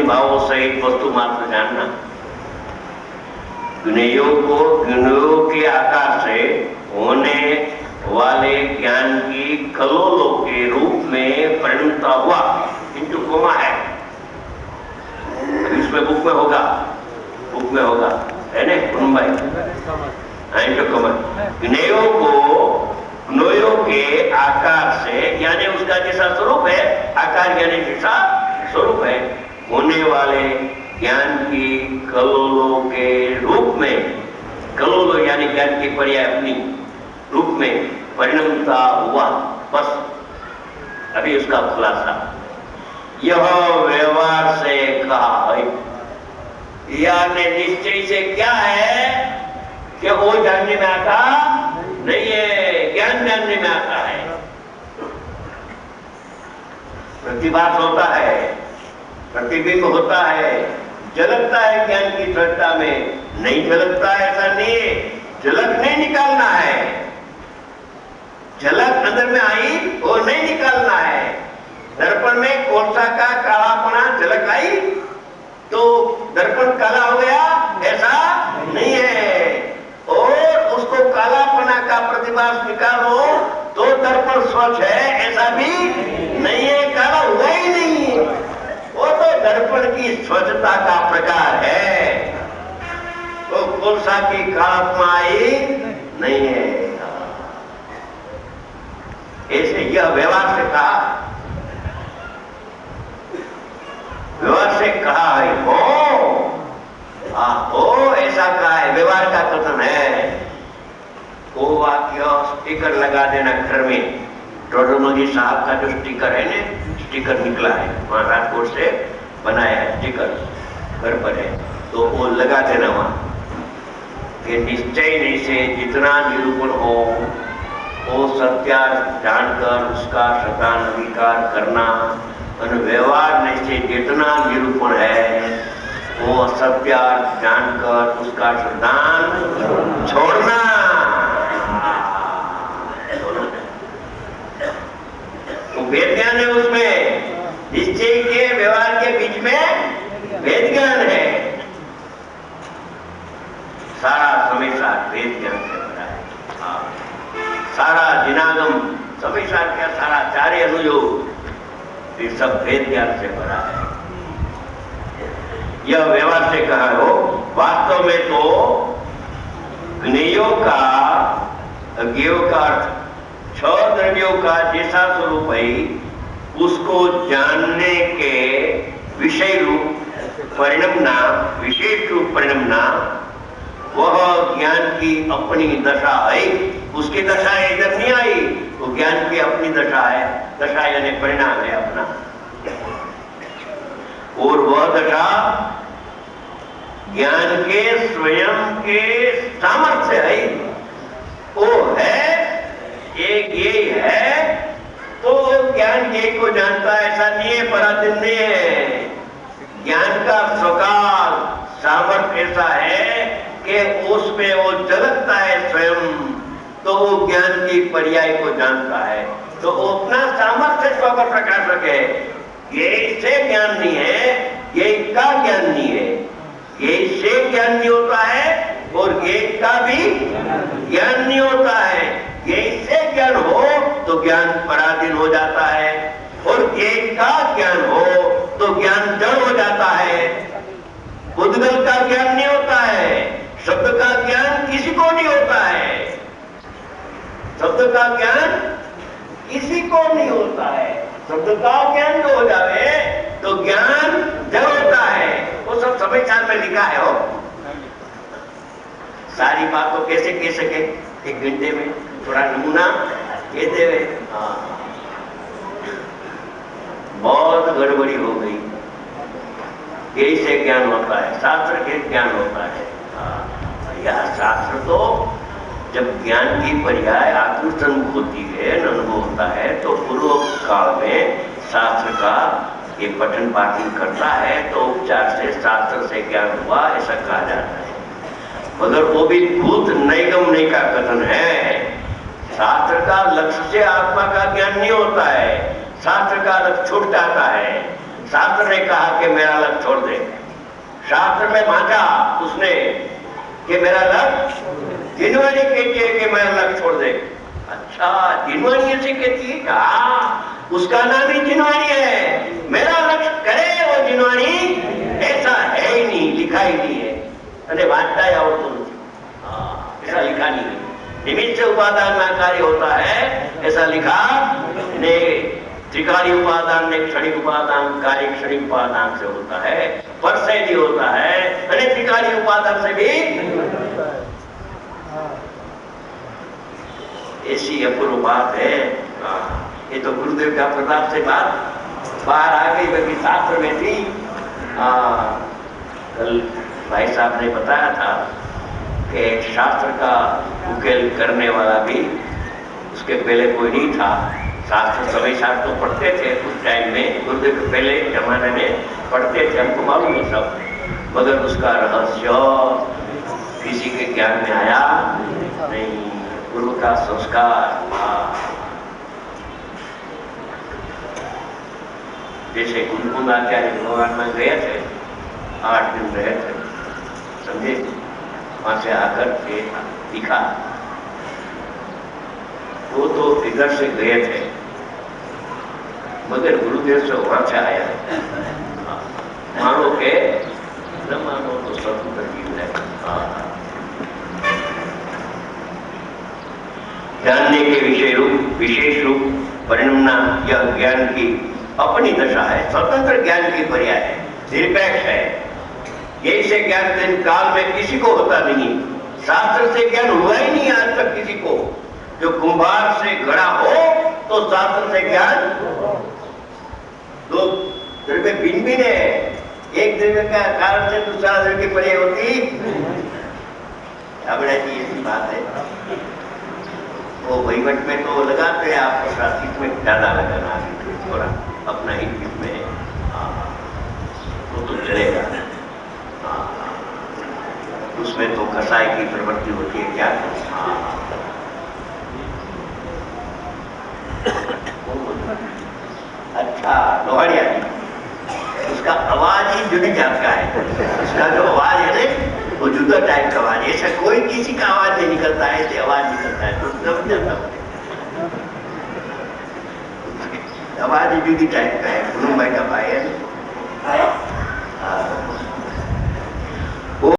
भावों सहित वस्तु मात्र जानना। ज्ञेयों के आकार से होने वाले ज्ञान की कलोलों के रूप में परिणमता हुआ। इंटू कोमा है, इसमें बुक में होगा है ना भाई। इंटू कोमा ज्ञेयों के आकार से, यानी उसका जैसा स्वरूप है, आकार यानी जैसा स्वरूप है, होने वाले ज्ञान की कलोलों के रूप में, कलोलो यानी ज्ञान की पर्याय अपनी रूप में परिणमता हुआ। बस अभी उसका खुलासा, यह व्यवहार से कहा है, यानी निश्चय से क्या है कि वो जानने में आता नहीं है, ज्ञान जानने में आता है। प्रतिभास होता है, प्रतिबिंब होता है, झलकता है ज्ञान की सत्ता में, नहीं झलकता ऐसा नहीं है, झलक नहीं निकालना है, झलक अंदर में आई वो नहीं निकालना है। दर्पण में कोलसा का कालापना झलक आई तो दर्पण काला हो गया ऐसा नहीं है, और उसको कालापना का प्रतिभास निकालो तो दर्पण स्वच्छ है ऐसा भी नहीं है, काला हुआ ही नहीं, वो तो दर्पण की स्वच्छता का प्रकार है, तो कोलसा की कालापना आई नहीं है। ऐसे यह व्यवहार से कहा, व्यवहार से कहा है, हो ऐसा कहा है, व्यवहार का कथन है। वो वाक्य स्टिकर लगा देना घर में, डॉक्टर मोदी साहब का जो स्टिकर है ना, स्टिकर निकला है वहां राजकोट से बनाया है, स्टिकर घर पर है, तो वो लगा देना वहां कि निश्चय नहीं से जितना निरूपण हो वो सत्यार्थ जानकर उसका शतान अंगीकार करना, और व्यवहार नहीं से जितना निरूपण है वो असत्यार्थ जानकर उसका शतान छोड़ना। तो भेद ज्ञान है उसमें, निश्चय के व्यवहार के बीच में भेद ज्ञान है। सारा समय साथ भेद ज्ञान से भरा है, सारा जिनागम समय साथ क्या, सारा चार्य अनुयोग ये सब भेद ज्ञान से भरा है। यह व्यवहार से कहा हो, वास्तव में तो ज्ञेयों का, अज्ञेयों का अर्थ छह द्रव्यों का जैसा स्वरूप है उसको जानने के विषय रूप परिणमना, विशेष रूप परिणमना, वह ज्ञान की अपनी दशा है। उसकी दशा इधर नहीं आई, वो ज्ञान की अपनी दशा है, दशा यानी परिणाम है अपना, और वह दशा ज्ञान के स्वयं के सामर्थ्य है, वो है एक ये है, तो ज्ञान ये को जानता है ऐसा नहीं है, पराधीन नहीं है। ज्ञान का स्वकाल सामर्थ्य ऐसा है कि उसमें वो झलकता है स्वयं, तो वो ज्ञान की पर्याय को जानता है, तो वो अपना सामर्थ्य स्व पर प्रकाशक है। ये इससे ज्ञान नहीं है, ये का ज्ञान नहीं है, ये इससे ज्ञान नहीं होता है और ये का भी ज्ञान नहीं होता है। ये इससे ज्ञान हो तो ज्ञान पराधीन हो जाता है, और ये का ज्ञान हो तो ज्ञान जड़ हो जाता है। उद्गल का ज्ञान नहीं होता है, शब्द का ज्ञान किसी को नहीं होता है, शब्द का ज्ञान किसी को नहीं होता है। शब्द का ज्ञान जो हो जावे तो ज्ञान जड़ होता है, वो सब समाचार में लिखा है। हो सारी बात तो कैसे कह सके एक घंटे में, थोड़ा नमूना कहते हुए बहुत गड़बड़ी हो गई। यही से ज्ञान होता है, शास्त्र के ज्ञान होता है। यह शास्त्र तो जब ज्ञान की पर्याय आत्मसंग होती है, अनुभव होता है, तो पूर्व काल में शास्त्र का ये पठन पाठन करता है तो उपचार से शास्त्र से ज्ञान हुआ ऐसा कहा जाता है। मगर वो भी भूत नैगम्य का कथन है। शास्त्र का लक्ष्य से आत्मा का ज्ञान नहीं होता है, शास्त्र का लक्ष्य छूट जाता है। शास्त्र ने कहा कि मेरा लक्ष्य छोड़ शास्त्र में मांगा उसने कि मेरा लक्ष्य, जिनवाणी कहती है कि मेरा लक्ष्य छोड़ दे। अच्छा, जिनवाणी ऐसे कहती है? हाँ, उसका नाम ही जिनवाणी है। मेरा लक्ष्य करे वो जिनवाणी ऐसा है ही नहीं, लिखा ही नहीं है। अरे वांचता है और तो ऐसा लिखा नहीं है। निमित्त उपादान में कार्य होता है ऐसा लिखा ने। त्रिकाली उपादान ने क्षणिक उपादान, कार्य क्षणिक उपादान से होता है, पर से नहीं होता है, अने त्रिकाली उपादान से भी ऐसी अपूर्व बात है। ये तो गुरुदेव का प्रताप से बात बाहर आ गई, बल्कि शास्त्र में थी। कल भाई साहब ने बताया था कि शास्त्र का उकेल करने वाला भी उसके पहले कोई नहीं था। शास्त्र सभी शास्त्र पढ़ते थे उस टाइम में, गुरुदेव के पहले जमाने में पढ़ते थे, हमको मालूम है सब, मगर उसका रहस्य किसी के ज्ञान में आया नहीं। गुरु का संस्कार जैसे कुंकुम आचार्य भगवान में गए थे, 8 दिन रहे थे, समझे, वहां से आकर के दिखा। वो तो इधर से गए थे, मगर गुरुदेव से वहां से आया है। मानो के न मानो तो स्वतंत्र जीव है। जानने के विषय रूप, विशेष रूप परिणमना यह ज्ञान की अपनी दशा है, स्वतंत्र ज्ञान की पर्याय है, निरपेक्ष है। ये से ज्ञान काल में किसी को होता नहीं, शास्त्र से ज्ञान हुआ ही नहीं आज तक किसी को। जो कुंभार से घड़ा हो तो शास्त्र से ज्ञान, 2 द्रव्य भिन्न भिन्न है, एक द्रव्य का कारण से दूसरा द्रव्य की पर्याय होती। अब ऐसी बात है, वो वहीवट में तो लगाते हैं, आप प्रशासित में ज्यादा लगाना थोड़ा अपना ही में तो चलेगा। उसमें तो कसाई की प्रवृत्ति होती है क्या। अच्छा, लोहाड़िया जी, उसका आवाज ही जुड़ी जात का है। उसका जो आवाज है ना, वो जुदा टाइप का आवाज, ऐसा कोई किसी का आवाज नहीं निकलता है, ऐसे आवाज निकलता है, तो सब जाता आवाज ही जुदी टाइप का है। गुरु भाई का भाई है,